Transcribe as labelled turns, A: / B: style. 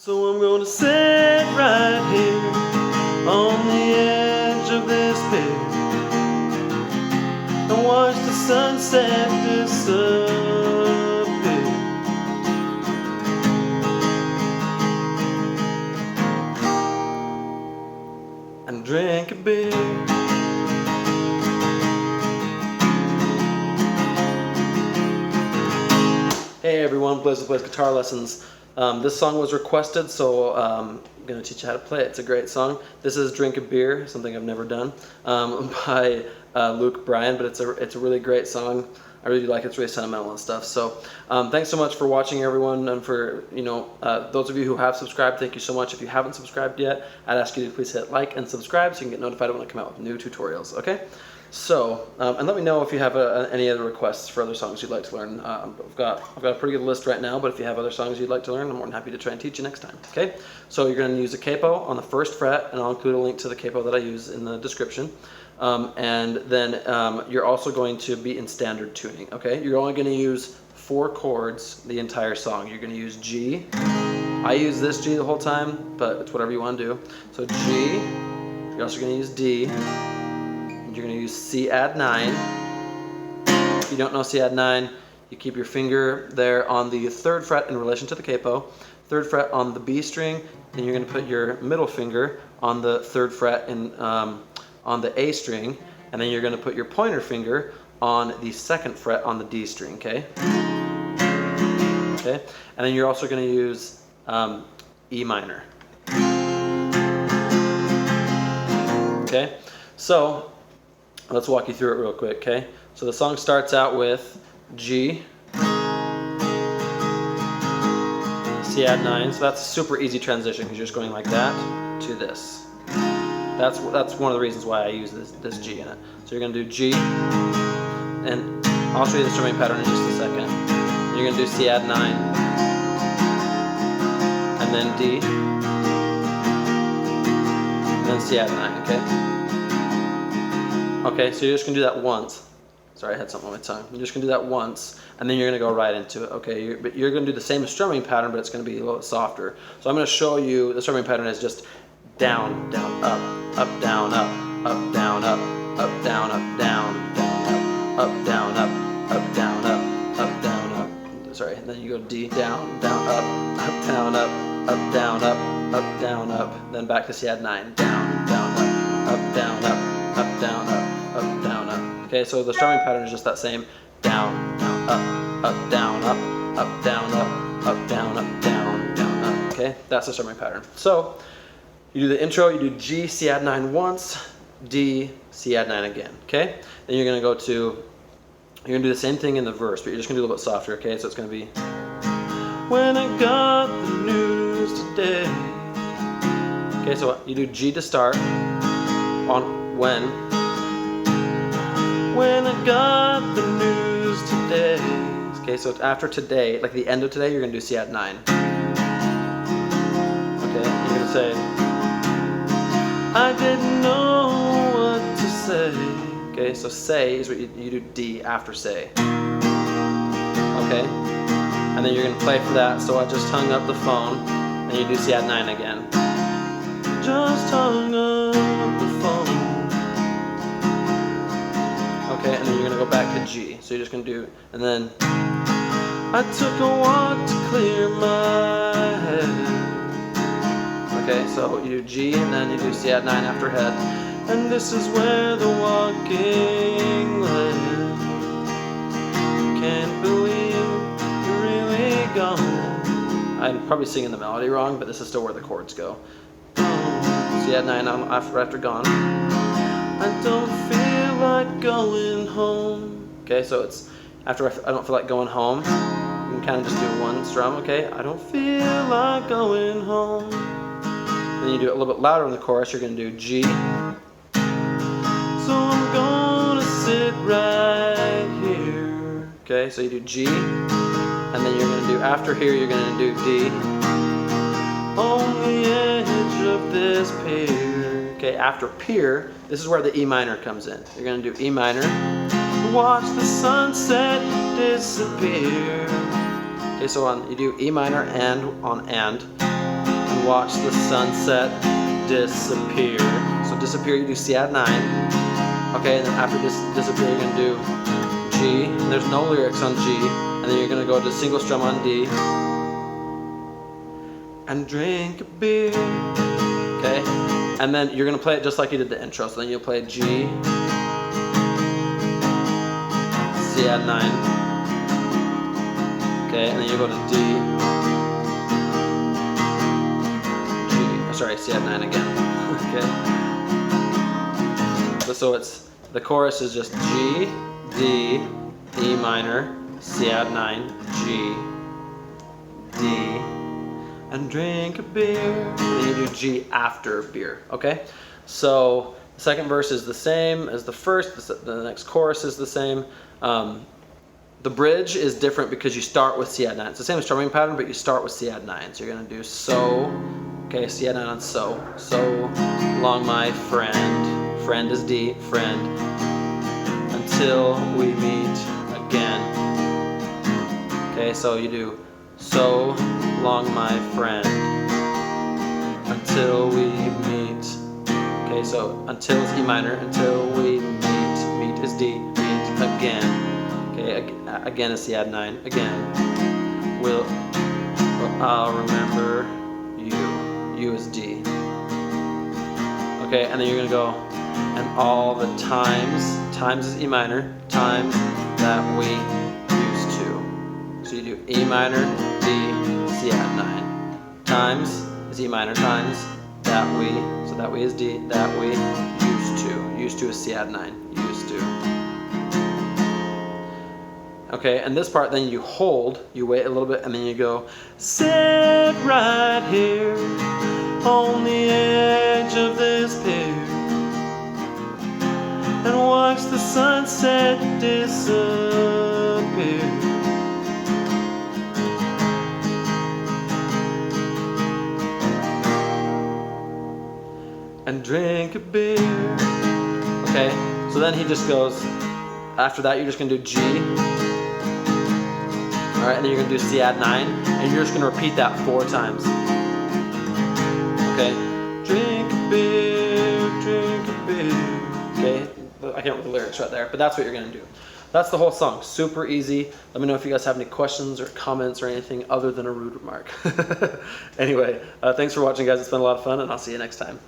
A: So I'm gonna sit right here on the edge of this pier and watch the sunset disappear. And drink a beer. Hey everyone, Blaze with Blaze Guitar Lessons. This song was requested, so I'm going to teach you how to play it. It's a great song. This is Drink a Beer, something I've never done, by Bryan, but it's a really great song. I really like it. It's really sentimental and stuff. So thanks so much for watching, everyone, and for those of you who have subscribed, thank you so much. If you haven't subscribed yet, I'd ask you to please hit like and subscribe so you can get notified when I come out with new tutorials. Okay? So, and let me know if you have any other requests for other songs you'd like to learn. I've got a pretty good list right now, but if you have other songs you'd like to learn, I'm more than happy to try and teach you next time. Okay? So you're going to use a capo on the 1st fret, and I'll include a link to the capo that I use in the description. And then you're also going to be in standard tuning. Okay? You're only going to use 4 chords the entire song. You're going to use G. I use this G the whole time, but it's whatever you want to do. So G. You're also going to use D. You're going to use C add 9. If you don't know C add 9, you keep your finger there on the 3rd fret in relation to the capo, 3rd fret on the B string, and you're going to put your middle finger on the 3rd fret on the A string, and then you're going to put your pointer finger on the 2nd fret on the D string. Okay? Okay? And then you're also going to use E minor. Okay? So let's walk you through it real quick, okay? So the song starts out with G, C add 9, so that's a super easy transition because you're just going like that to this. That's one of the reasons why I use this G in it. So you're going to do G, and I'll show you the strumming pattern in just a second. You're going to do C add 9, and then D, and then C add 9, okay? Okay, so you're just going to do that once. Sorry, I had something on my tongue. You're just going to do that once, and then you're going to go right into it. Okay, but you're going to do the same strumming pattern, but it's going to be a little softer. So I'm going to show you the strumming pattern is just down, down, up, down, up, down, up, down, up, down, down, up, down, up, down, up, down, up. Sorry, and then you go D, down, down, up, down, up, down, up, down, up. Then back to C add 9, down, down, up, down, up, down, up, down, up. Okay, so the strumming pattern is just that same down, down, up, down, up, down, up, down, up, down, down, up. Okay, that's the strumming pattern. So you do the intro, you do G, C add 9 once, D, C add 9 again. Okay, then you're gonna do the same thing in the verse, but you're just gonna do a little bit softer. Okay, so it's gonna be when I got the news today. Okay, so you do G to start on when I got the news today. Okay, so it's after today, like the end of today, you're going to do C add 9. Okay, you're going to say, I didn't know what to say. Okay, so say is what you do D after say. Okay, and then you're going to play for that, so I just hung up the phone, and you do C add 9 again. Just hung up the phone. Okay, and then you're going to go back to G. So you're just going to do, and then I took a walk to clear my head. Okay, so you do G, and then you do C add 9 after head. And this is where the walking led. Can't believe you're really gone. I'm probably singing the melody wrong, but this is still where the chords go. C add 9 after gone. I don't feel like going home. Okay, so it's after I don't feel like going home. You can kind of just do one strum. Okay, I don't feel like going home. Then you do it a little bit louder in the chorus. You're going to do G. So I'm gonna sit right here. Okay, so you do G, and then you're going to do after here. You're going to do D. On the edge of this pier. Okay, after pier, this is where the E minor comes in. You're going to do E minor. Watch the sunset disappear. Okay, so you do E minor and on and. watch the sunset disappear. So disappear, you do C add 9. Okay, and then after this disappear, you're gonna do G. And there's no lyrics on G. And then you're gonna go to single strum on D. And drink a beer. Okay, and then you're gonna play it just like you did the intro. So then you'll play G, C add 9. Okay, and then you go to D, G. Sorry, C add 9 again. Okay. So it's the chorus is just G, D, E minor, C add 9, G, D, and drink a beer. And then you do G after beer. Okay. So the second verse is the same as the first. The next chorus is the same. The bridge is different because you start with C add 9. It's the same as strumming pattern, but you start with C add 9. So you're gonna do so. Okay, C add 9 on so. So long, my friend. Friend is D. Friend. Until we meet again. Okay, so you do so long, my friend. Until we meet. Okay, so until is E minor. Until we meet. Meet is D. Meet again. Okay, again is C add 9. Again. Well, I'll remember you. U is D. Okay, and then you're gonna go, and all the times is E minor, times that we used to. So you do E minor, D, C add 9. Times is E minor, times that we, so that we is D, that we used to. Used to is C add 9, used to. Okay, and this part then you hold, you wait a little bit, and then you go, sit right here on the edge of this pier and watch the sunset disappear and drink a beer. Okay, so then he just goes, after that you're just going to do G. Alright, and then you're going to do C add 9, and you're just going to repeat that 4 times. Okay, drink a beer, drink a beer. Okay, I can't read the lyrics right there, but that's what you're going to do. That's the whole song. Super easy. Let me know if you guys have any questions or comments or anything other than a rude remark. Anyway, thanks for watching, guys. It's been a lot of fun, and I'll see you next time.